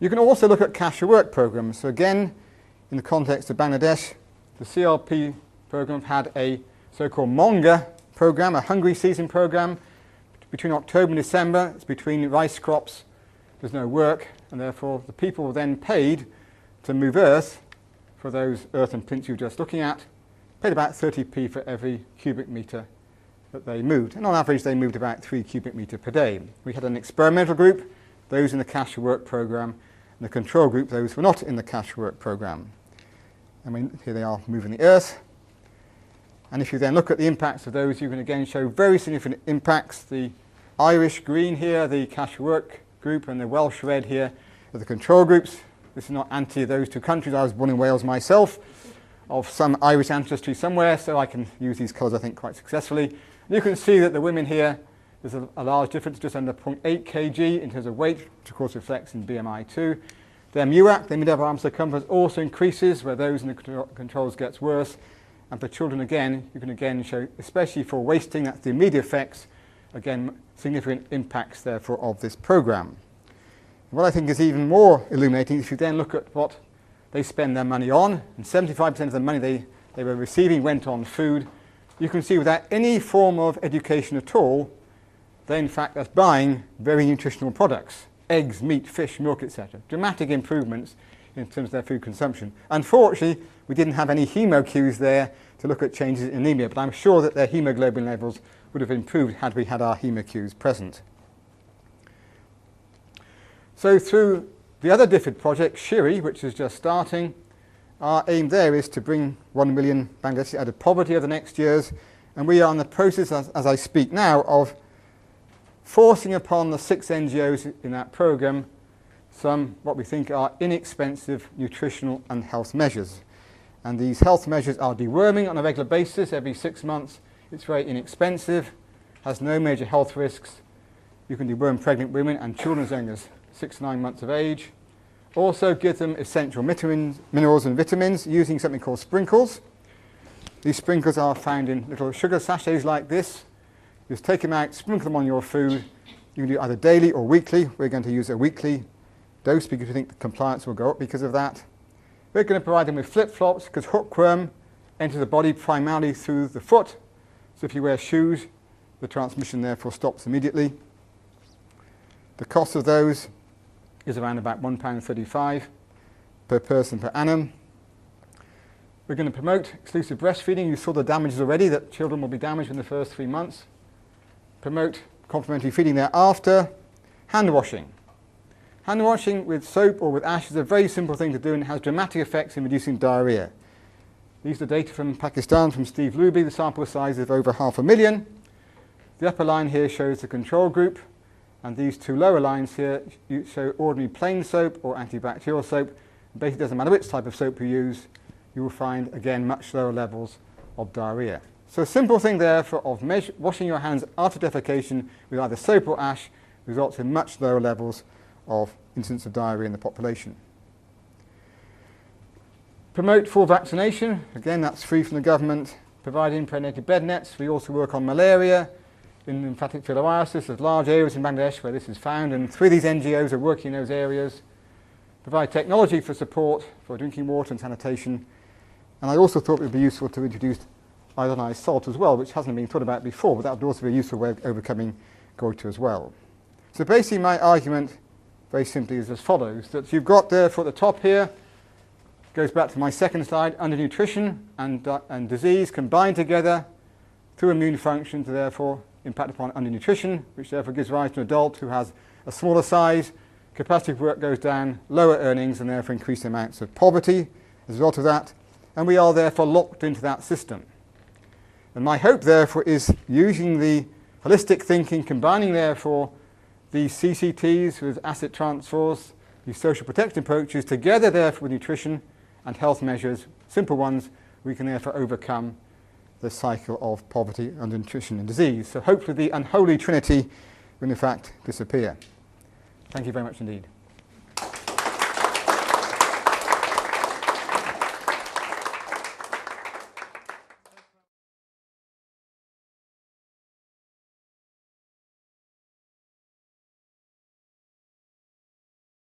You can also look at cash for work programs. So again, in the context of Bangladesh, the CLP program had a so-called Monga program, a hungry season program. Between October and December, it's between rice crops, there's no work, and therefore the people were then paid to move earth for those earthen plinths you were just looking at, paid about 30p for every cubic metre that they moved. And on average, they moved about 3 cubic metre per day. We had an experimental group, those in the cash for work programme, and the control group, those who were not in the cash for work programme. I mean, here they are moving the earth. And if you then look at the impacts of those, you can again show very significant impacts. The Irish green here, the cash for work group, and the Welsh red here are the control groups. This is not anti those two countries. I was born in Wales myself, of some Irish ancestry somewhere, so I can use these colours, I think, quite successfully. And you can see that the women here, there's a large difference, just under 0.8 kg in terms of weight, which of course reflects in BMI too. Their MUAC, their mid-upper arm circumference, also increases, where those in the controls gets worse. And for children, again, you can again show, especially for wasting, that's the immediate effects, again, significant impacts, therefore, of this programme. What I think is even more illuminating, if you then look at what they spend their money on, and 75% of the money they were receiving went on food, you can see without any form of education at all, they in fact are buying very nutritional products, eggs, meat, fish, milk, etc. Dramatic improvements in terms of their food consumption. Unfortunately, we didn't have any hemo cues there to look at changes in anemia, but I'm sure that their hemoglobin levels would have improved had we had our hemo cues present. So through the other DFID project, Shiri, which is just starting, our aim there is to bring 1 million Bangladeshis out of poverty over the next years, and we are in the process, as I speak now, of forcing upon the 6 NGOs in that programme some what we think are inexpensive nutritional and health measures. And these health measures are deworming on a regular basis every 6 months. It's very inexpensive, has no major health risks. You can deworm pregnant women and children as young as 6 to 9 months of age. Also give them essential minerals and vitamins using something called sprinkles. These sprinkles are found in little sugar sachets like this. Just take them out, sprinkle them on your food. You can do it either daily or weekly. We're going to use a weekly dose because we think the compliance will go up because of that. We're going to provide them with flip-flops because hookworm enters the body primarily through the foot. So if you wear shoes, the transmission therefore stops immediately. The cost of those is around about £1.35 per person per annum. We're going to promote exclusive breastfeeding. You saw the damages already, that children will be damaged in the first 3 months. Promote complementary feeding thereafter. Hand washing. Hand washing with soap or with ash is a very simple thing to do and has dramatic effects in reducing diarrhoea. These are data from Pakistan, from Steve Luby. The sample size is over 500,000. The upper line here shows the control group, and these two lower lines here show ordinary plain soap or antibacterial soap. Basically, it doesn't matter which type of soap you use, you will find, again, much lower levels of diarrhoea. So a simple thing there of washing your hands after defecation with either soap or ash results in much lower levels of incidence of diarrhoea in the population. Promote full vaccination. Again, that's free from the government. Provide impregnated bed nets. We also work on malaria, in lymphatic filariasis. There's large areas in Bangladesh where this is found, and 3 of these NGOs are working in those areas. Provide technology for support for drinking water and sanitation. And I also thought it would be useful to introduce iodinized salt as well, which hasn't been thought about before, but that would also be a useful way of overcoming goiter as well. So basically my argument very simply is as follows, that you've got therefore at the top here, goes back to my second slide, undernutrition and disease combined together through immune function to therefore impact upon undernutrition, which therefore gives rise to an adult who has a smaller size, capacity for work goes down, lower earnings, and therefore increased amounts of poverty as a result of that, and we are therefore locked into that system. And my hope therefore is using the holistic thinking, combining therefore these CCTs with asset transfers, these social protection approaches, together therefore with nutrition and health measures, simple ones, we can therefore overcome the cycle of poverty, undernutrition and disease. So hopefully the unholy trinity will in fact disappear. Thank you very much indeed.